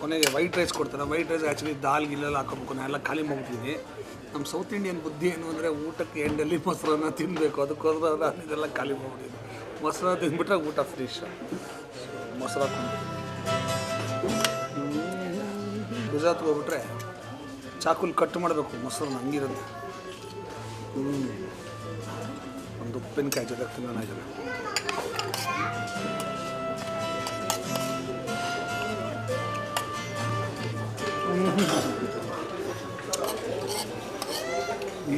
ಕೊನೆಗೆ white rice ಕೊಡ್ತಾರೆ. White rice actually ದಾಲ್ ಗಿಲ್ಲೆಲ್ಲ ಹಾಕೋಬೇಕು. ನಾನು ಎಲ್ಲ ಖಾಲಿ ಮಾಡ್ಬಿಟ್ಟಿದ್ದೀನಿ. ನಮ್ಮ ಸೌತ್ ಇಂಡಿಯನ್ ಬುದ್ಧಿ ಏನು ಅಂದರೆ ಊಟಕ್ಕೆ ಎಂಡಲ್ಲಿ ಮೊಸರನ್ನ ತಿನ್ನಬೇಕು. ಅದಕ್ಕೋಸ್ಕರ ನಾನು ಇದೆಲ್ಲ ಖಾಲಿ ಮಾಡ್ಬಿಟ್ಟಿದ್ದೀನಿ. ಮೊಸರನ್ನ ತಿಂದ್ಬಿಟ್ರೆ ಊಟ ಫ್ರೆಶ್. ಮೊಸರು ಹಾಕೊಂಡು ಗುಜರಾತ್ಗೆ ಹೋಗ್ಬಿಟ್ರೆ ಚಾಕುಲ್ ಕಟ್ ಮಾಡಬೇಕು ಮೊಸರನ್ನ, ಹಂಗಿರುತ್ತೆ. ಒಂದು ಉಪ್ಪಿನಕಾಯಿ ಜೊತೆ ತಿನ್ನೋಣ. ಜೊತೆ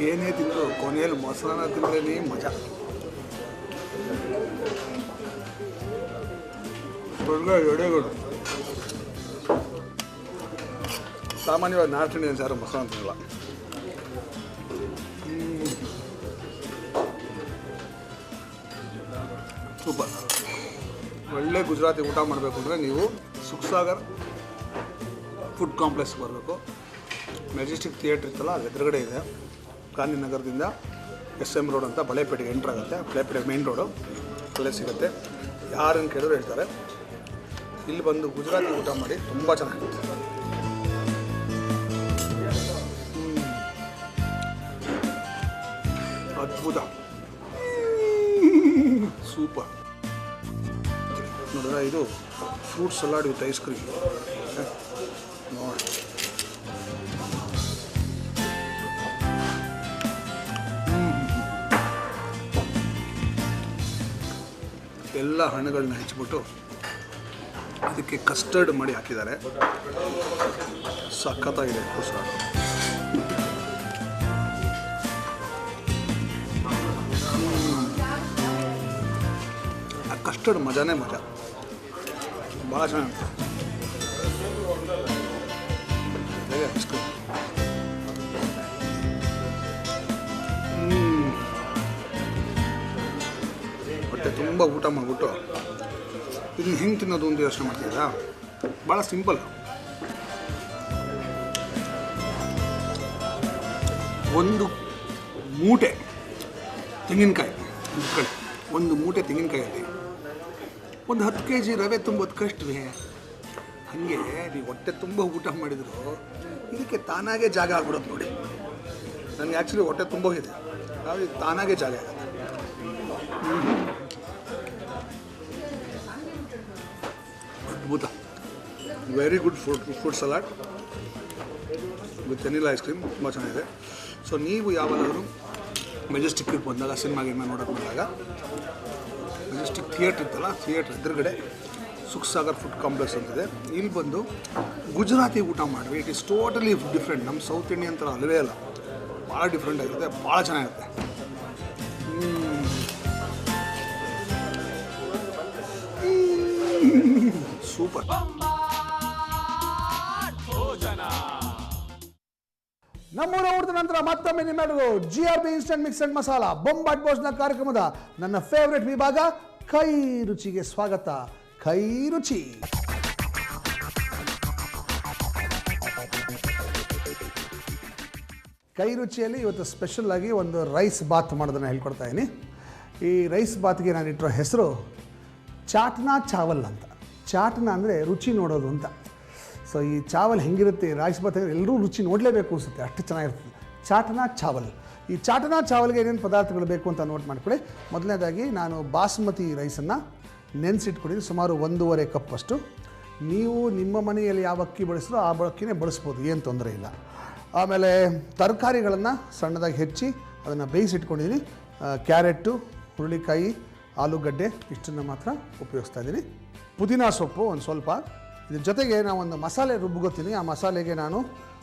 ಏನೇ ತಿಂದರು ಕೊನೆಯಲ್ಲಿ ಮೊಸರನ್ನ ತಿಂದ್ರೇ ಮಜಾ. ಎಡೆಗಳು ಸಾಮಾನ್ಯವಾಗಿ ನಾರ್ತ್ ಇಂಡಿಯನ್ಸ್ ಯಾರು ಮೊಸರನ್ನ ತಿನ್ನಲ್ಲ. ಸೂಪರ್. ಒಳ್ಳೆ ಗುಜರಾತಿ ಊಟ ಮಾಡಬೇಕು ಅಂದರೆ ನೀವು ಸುಖಸಾಗರ್ ಫುಡ್ ಕಾಂಪ್ಲೆಕ್ಸ್ಗೆ ಬರಬೇಕು. ಮೆಜೆಸ್ಟಿಕ್ ಥಿಯೇಟ್ರ್ ಇತ್ತಲ್ಲ, ಅದು ಎದುರುಗಡೆ ಇದೆ. ಗಾಂಧಿನಗರದಿಂದ SM ರೋಡ್ ಅಂತ ಬಳೆಪೇಟೆಗೆ ಎಂಟ್ರ್ ಆಗುತ್ತೆ. ಬಳೆಪೇಟೆ ಮೇನ್ ರೋಡು ಅಲ್ಲೇ ಸಿಗುತ್ತೆ. ಯಾರನ್ನು ಕೇಳಿದ್ರು ಹೇಳ್ತಾರೆ. ಇಲ್ಲಿ ಬಂದು ಗುಜರಾತಿ ಊಟ ಮಾಡಿ, ತುಂಬ ಚೆನ್ನಾಗಿರುತ್ತೆ. ಅದ್ಭುತ, ಸೂಪರ್. ನೋಡಿದ್ರೆ ಇದು fruit salad with ice cream ನೋಡಿ. ಎಲ್ಲ ಹಣ್ಣುಗಳನ್ನ ಹೆಚ್ಚಿಬಿಟ್ಟು ಅದಕ್ಕೆ ಕಸ್ಟರ್ಡ್ ಮಾಡಿ ಹಾಕಿದ್ದಾರೆ. ಸಖತ್ತಾಗಿದೆ ಫ್ರೂಟ್ ಸಲಾಡ್. ಆ ಕಸ್ಟರ್ಡ್ ಮಜಾನೇ ಮಜಾ, ಭಾಳ ಚೆನ್ನಾಗಿ. ಹೊಟ್ಟೆ ತುಂಬ ಊಟ ಮಾಡಿಬಿಟ್ಟು ಇದನ್ನು ಹೆಂಗೆ ತಿನ್ನೋದು ಅಂತ ಯೋಚನೆ ಮಾಡ್ತಿದ್ದೀರಾ? ಭಾಳ ಸಿಂಪಲ್. ಒಂದು ಮೂಟೆ ತೆಂಗಿನಕಾಯಿ, ಒಂದು ಮೂಟೆ ತೆಂಗಿನಕಾಯಲ್ಲಿ ಒಂದು 10 kg ರವೆ ತುಂಬೋದು ಕಷ್ಟವೇ? ಹಾಗೆ ನೀವು ಹೊಟ್ಟೆ ತುಂಬ ಊಟ ಮಾಡಿದ್ರು ಇದಕ್ಕೆ ತಾನಾಗೇ ಜಾಗ ಆಗ್ಬಿಡೋದು ನೋಡಿ. ನನಗೆ ಆ್ಯಕ್ಚುಲಿ ಹೊಟ್ಟೆ ತುಂಬೋಗಿದೆ, ಆದರೆ ತಾನಾಗೇ ಜಾಗ ಆಗುತ್ತೆ. ಅದ್ಭುತ. Very good fruit salad with vanilla ice cream, ತುಂಬ ಚೆನ್ನಾಗಿದೆ. ಸೊ ನೀವು ಯಾವಾಗಾದರೂ ಮೆಜೆಸ್ಟಿಕ್ಗೆ ಬಂದಾಗ, ಸಿನಿಮಾಗೆ ನೋಡೋಕೆ ಬಂದಾಗ, ಮೆಜೆಸ್ಟಿಕ್ ಥಿಯೇಟ್ರ್ ಇತ್ತಲ್ಲ, ಥಿಯೇಟ್ರ್ ಎದುರುಗಡೆ ಸುಖಸಾಗರ್ ಫುಡ್ ಕಾಂಪ್ಲೆಕ್ಸ್ ಅಂತಿದೆ. ಇಲ್ಲಿ ಬಂದು ಗುಜರಾತಿ ಊಟ ಮಾಡಿರಿ. It is totally different. ನಮ್ಮ ಸೌತ್ ಇಂಡಿಯನ್ ಥರ ಅಲ್ಲವೇ ಅಲ್ಲ, ಭಾಳ ಡಿಫ್ರೆಂಟ್ ಆಗಿರುತ್ತೆ, ಭಾಳ ಚೆನ್ನಾಗಿರುತ್ತೆ. ಸೂಪರ್. ನಮ್ಮೂರ ಊಟದ ನಂತರ ಮತ್ತೊಮ್ಮೆ ನಿಮ್ಮೆಲ್ಲರಿಗೂ GRB instant mix and masala ಬೊಂಬಾಟ್ ಭೋಜನ ಕಾರ್ಯಕ್ರಮದ ನನ್ನ ಫೇವ್ರೆಟ್ ವಿಭಾಗ ಕೈ ರುಚಿಗೆ ಸ್ವಾಗತ. ಕೈ ರುಚಿ. ಕೈ ರುಚಿಯಲ್ಲಿ ಇವತ್ತು ಸ್ಪೆಷಲ್ ಆಗಿ ಒಂದು ರೈಸ್ ಬಾತ್ ಮಾಡೋದನ್ನು ಹೇಳ್ಕೊಡ್ತಾ ಇದ್ದೀನಿ. ಈ ರೈಸ್ ಬಾತ್ಗೆ ನಾನು ಇಟ್ಟಿರೋ ಹೆಸರು ಚಾಟ್ನಾ ಚಾವಲ್ ಅಂತ. ಚಾಟ್ನಾ ಅಂದರೆ ರುಚಿ ನೋಡೋದು ಅಂತ. ಸೊ ಈ ಚಾವಲ್ ಹೆಂಗಿರುತ್ತೆ, ರೈಸ್ ಬಾತ್ ಎಲ್ಲರೂ ರುಚಿ ನೋಡಲೇಬೇಕು ಅನಿಸುತ್ತೆ, ಅಷ್ಟು ಚೆನ್ನಾಗಿರ್ತದೆ. ಚಾಟ್ನಾ ಚಾವಲ್. ಈ ಚಾಟ್ನಾ ಚಾವಲ್ಗೆ ಏನೇನು ಪದಾರ್ಥಗಳು ಬೇಕು ಅಂತ ನೋಟ್ ಮಾಡಿಕೊಡಿ. ಮೊದಲನೇದಾಗಿ ನಾನು ಬಾಸ್ಮತಿ ರೈಸನ್ನು ನೆನೆಸಿಟ್ಕೊಂಡಿದ್ದೀನಿ, ಸುಮಾರು 1.5 ಕಪ್ಪಷ್ಟು. ನೀವು ನಿಮ್ಮ ಮನೆಯಲ್ಲಿ ಯಾವ ಅಕ್ಕಿ ಬಳಸಿದ್ರೋ ಆ ಅಕ್ಕಿನೇ ಬಳಸ್ಬೋದು, ಏನು ತೊಂದರೆ ಇಲ್ಲ. ಆಮೇಲೆ ತರಕಾರಿಗಳನ್ನು ಸಣ್ಣದಾಗಿ ಹೆಚ್ಚಿ ಅದನ್ನು ಬೇಯಿಸಿಟ್ಕೊಂಡಿದ್ದೀನಿ. ಕ್ಯಾರೆಟು, ಹುರುಳಿಕಾಯಿ, ಆಲೂಗಡ್ಡೆ ಇಷ್ಟನ್ನು ಮಾತ್ರ ಉಪಯೋಗಿಸ್ತಾ ಇದ್ದೀನಿ. ಪುದೀನ ಸೊಪ್ಪು ಒಂದು ಸ್ವಲ್ಪ. ಇದ್ರ ಜೊತೆಗೆ ನಾವು ಒಂದು ಮಸಾಲೆ ರುಬ್ಬೋತೀನಿ. ಆ ಮಸಾಲೆಗೆ ನಾನು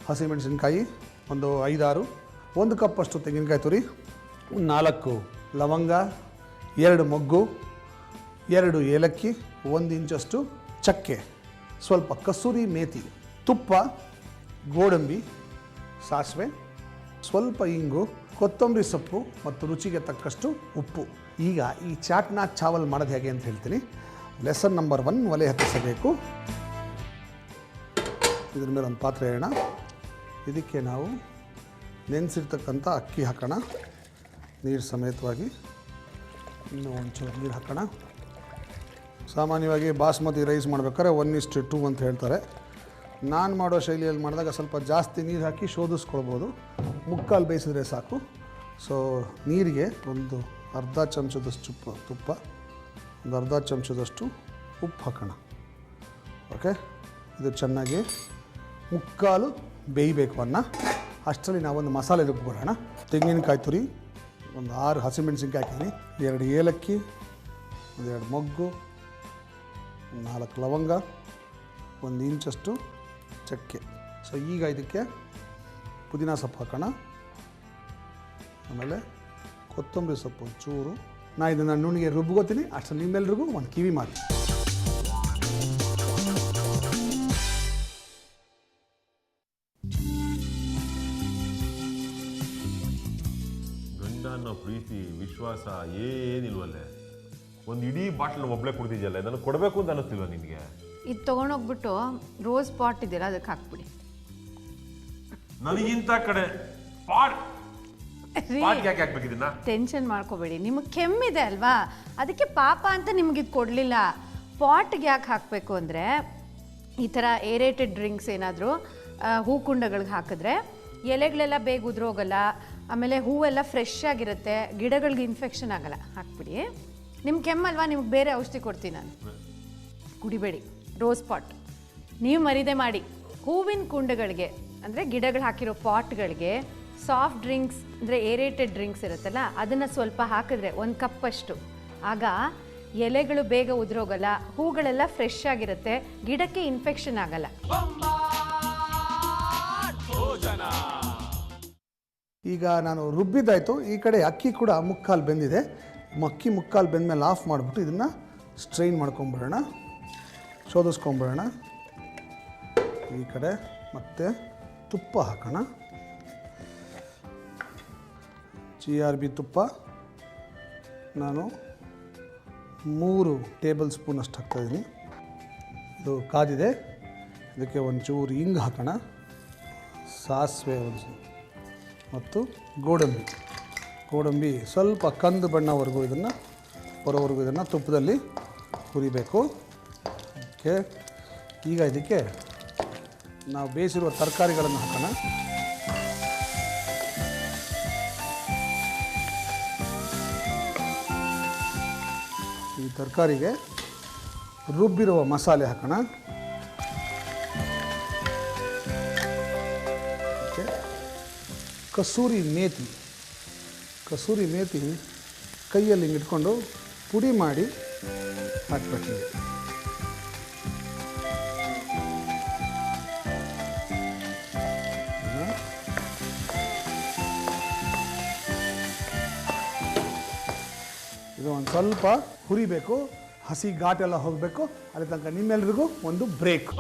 ಹಸಿಮೆಣಸಿನ್ಕಾಯಿ ಒಂದು 5-6, 1 ಕಪ್ಪಷ್ಟು ತೆಂಗಿನಕಾಯಿ ತುರಿ, 4 ಲವಂಗ, 2 ಮೊಗ್ಗು, 2 ಏಲಕ್ಕಿ, 1 ಇಂಚಷ್ಟು ಚಕ್ಕೆ, ಸ್ವಲ್ಪ ಕಸೂರಿ ಮೇಥಿ, ತುಪ್ಪ, ಗೋಡಂಬಿ, ಸಾಸಿವೆ, ಸ್ವಲ್ಪ ಇಂಗು, ಕೊತ್ತಂಬರಿ ಸೊಪ್ಪು ಮತ್ತು ರುಚಿಗೆ ತಕ್ಕಷ್ಟು ಉಪ್ಪು. ಈಗ ಈ ಚಾಟ್ನಾ ಚಾವಲ್ ಮಾಡೋದು ಹೇಗೆ ಅಂತ ಹೇಳ್ತೀನಿ. ಲೆಸನ್ ನಂಬರ್ 1, ಒಲೆ ಹತ್ತಿಸಬೇಕು. ಇದ್ರ ಮೇಲೆ ಒಂದು ಪಾತ್ರೆ ಇಡೋಣ. ಇದಕ್ಕೆ ನಾವು ನೆನೆಸಿರ್ತಕ್ಕಂಥ ಅಕ್ಕಿ ಹಾಕೋಣ. ನೀರು ಸಮೇತವಾಗಿ ಇನ್ನೂ ಒಂಚೂರು ನೀರು ಹಾಕೋಣ. ಸಾಮಾನ್ಯವಾಗಿ ಬಾಸ್ಮತಿ ರೈಸ್ ಮಾಡ್ಬೇಕಾದ್ರೆ 1:2 ಅಂತ ಹೇಳ್ತಾರೆ. ನಾನು ಮಾಡೋ ಶೈಲಿಯಲ್ಲಿ ಮಾಡಿದಾಗ ಸ್ವಲ್ಪ ಜಾಸ್ತಿ ನೀರು ಹಾಕಿ ಶೋಧಿಸ್ಕೊಳ್ಬೋದು. ಮುಕ್ಕಾಲು ಬೇಯಿಸಿದ್ರೆ ಸಾಕು. ಸೊ ನೀರಿಗೆ ಒಂದು ಅರ್ಧ ಚಮಚದಷ್ಟು ತುಪ್ಪ, ಒಂದು ಅರ್ಧ ಚಮಚದಷ್ಟು ಉಪ್ಪು ಹಾಕೋಣ. ಓಕೆ, ಇದು ಚೆನ್ನಾಗಿ ಮುಕ್ಕಾಲು ಬೇಯಬೇಕು ಅನ್ನ. ಅಷ್ಟರಲ್ಲಿ ನಾವೊಂದು ಮಸಾಲೆ ರುಬ್ಬಿಕೊಳ್ಳೋಣ. ತೆಂಗಿನಕಾಯಿ ತುರಿ, ಒಂದು 6 ಹಸಿಮೆಣಸಿನ್ಕಾಯಿ ಹಾಕಿದ್ದೀನಿ, 2 ಏಲಕ್ಕಿ, 1-2 ಮೊಗ್ಗು, 4 ಲವಂಗ, 1 ಇಂಚಷ್ಟು ಚಕ್ಕೆ. ಸೊ ಈಗ ಇದಕ್ಕೆ ಪುದೀನ ಸೊಪ್ಪು ಹಾಕೋಣ. ಆಮೇಲೆ ಕೊತ್ತಂಬರಿ ಸೊಪ್ಪು ಚೂರು. ನಾನು ಇದನ್ನು ನುಣ್ಣಿಗೆ ರುಬ್ಕೋತೀನಿ. ಅಷ್ಟು ನಿಮ್ಮೆಲ್ರಿಗೂ ಒಂದು ಕಿವಿ ಮಾತು. ಗಂಡ ಅನ್ನೋ ಪ್ರೀತಿ ವಿಶ್ವಾಸ ಏನಿಲ್ವಲ್ಲೇ. ಒಂದು ಇಡೀ ಬಾಟ್ಲ್ ಒಬ್ಬಳೇ ಕುಡ್ತಿದ್ಯಲ್ಲ, ಇದನ್ನು ಕೊಡಬೇಕು ಅಂತ ಅನ್ನಿಸ್ತಿಲ್ವ ನಿನಗೆ? ಇದು ತೊಗೊಂಡೋಗ್ಬಿಟ್ಟು ರೋಸ್ ಪಾಟ್ ಇದೆಯಲ್ಲ ಅದಕ್ಕೆ ಹಾಕ್ಬಿಡಿ. ನನಗಿಂತ ಕಡೆ ಯಾಕೆ ಹಾಕ್ಬೇಕಿದ್ದೀನ? ಟೆನ್ಷನ್ ಮಾಡ್ಕೋಬೇಡಿ, ನಿಮಗೆ ಕೆಮ್ಮಿದೆ ಅಲ್ವಾ, ಅದಕ್ಕೆ ಪಾಪ ಅಂತ ನಿಮ್ಗೆ ಇದು ಕೊಡಲಿಲ್ಲ. ಪಾಟ್ಗೆ ಯಾಕೆ ಹಾಕಬೇಕು ಅಂದರೆ, ಈ ಥರ ಏರೇಟೆಡ್ ಡ್ರಿಂಕ್ಸ್ ಏನಾದರೂ ಹೂಕುಂಡಗಳಿಗೆ ಹಾಕಿದ್ರೆ ಎಲೆಗಳೆಲ್ಲ ಬೇಗ ಉದುರೋಗಲ್ಲ, ಆಮೇಲೆ ಹೂವೆಲ್ಲ ಫ್ರೆಶ್ ಆಗಿರುತ್ತೆ, ಗಿಡಗಳಿಗೆ ಇನ್ಫೆಕ್ಷನ್ ಆಗಲ್ಲ. ಹಾಕ್ಬಿಡಿ. ನಿಮ್ಮ ಕೆಮ್ಮಲ್ವಾ, ನಿಮ್ಗೆ ಬೇರೆ ಔಷಧಿ ಕೊಡ್ತೀನಿ ನಾನು. ಕುಡಿಬೇಡಿ ರೋಸ್ ಪಾಟ್. ನೀವು ಮರಿದೆ ಮಾಡಿ ಹೂವಿನ ಕುಂಡಗಳಿಗೆ ಅಂದರೆ ಗಿಡಗಳು ಹಾಕಿರೋ ಪಾಟ್ಗಳಿಗೆ ಸಾಫ್ಟ್ ಡ್ರಿಂಕ್ಸ್ ಅಂದರೆ ಏರೇಟೆಡ್ ಡ್ರಿಂಕ್ಸ್ ಇರುತ್ತಲ್ಲ, ಅದನ್ನು ಸ್ವಲ್ಪ ಹಾಕಿದ್ರೆ 1 ಕಪ್ಪಷ್ಟು, ಆಗ ಎಲೆಗಳು ಬೇಗ ಉದುರೋಗಲ್ಲ, ಹೂಗಳೆಲ್ಲ ಫ್ರೆಶ್ ಆಗಿರುತ್ತೆ, ಗಿಡಕ್ಕೆ ಇನ್ಫೆಕ್ಷನ್ ಆಗಲ್ಲ. ಈಗ ನಾನು ರುಬ್ಬಿದ್ದಾಯಿತು. ಈ ಕಡೆ ಅಕ್ಕಿ ಕೂಡ ಮುಕ್ಕಾಲು ಬೆಂದಿದೆ. ಅಕ್ಕಿ ಮುಕ್ಕಾಲು ಬೆಂದಮೇಲೆ ಆಫ್ ಮಾಡಿಬಿಟ್ಟು ಇದನ್ನು ಸ್ಟ್ರೈನ್ ಮಾಡ್ಕೊಂಬಿಡೋಣ, ಶೋಧಿಸ್ಕೊಂಬಿಡೋಣ. ಈ ಕಡೆ ಮತ್ತೆ ತುಪ್ಪ ಹಾಕೋಣ. GRB ತುಪ್ಪ ನಾನು 3 ಟೇಬಲ್ ಸ್ಪೂನ್ ಅಷ್ಟು ಹಾಕ್ತಾಯಿದ್ದೀನಿ. ಇದು ಕಾದಿದೆ. ಇದಕ್ಕೆ ಒಂಚೂರು ಹಿಂಗೆ ಹಾಕೋಣ, ಸಾಸಿವೆ ಮತ್ತು ಗೋಡಂಬಿ ಸ್ವಲ್ಪ ಕಂದು ಬಣ್ಣವರೆಗೂ ಬರೋವರೆಗೂ ಇದನ್ನು ತುಪ್ಪದಲ್ಲಿ ಹುರಿಬೇಕು. ಓಕೆ, ಈಗ ಇದಕ್ಕೆ ನಾವು ಬೇಯಿಸಿರುವ ತರಕಾರಿಗಳನ್ನು ಹಾಕೋಣ. ಈ ತರಕಾರಿಗೆ ರುಬ್ಬಿರುವ ಮಸಾಲೆ ಹಾಕೋಣ. ಓಕೆ, ಕಸೂರಿ ಮೇಥಿ ಕೈಯಲ್ಲಿ ಹಿಂಗೆ ಇಟ್ಕೊಂಡು ಪುಡಿ ಮಾಡಿ ಹಾಕಬೇಕು. ಇದು ಒಂದು ಸ್ವಲ್ಪ ಹುರಿಬೇಕು, ಹಸಿ ಘಾಟೆಲ್ಲ ಹೋಗಬೇಕು. ಅಲ್ಲಿ ತನಕ ನಿಮ್ಮೆಲ್ರಿಗೂ ಒಂದು ಬ್ರೇಕ್.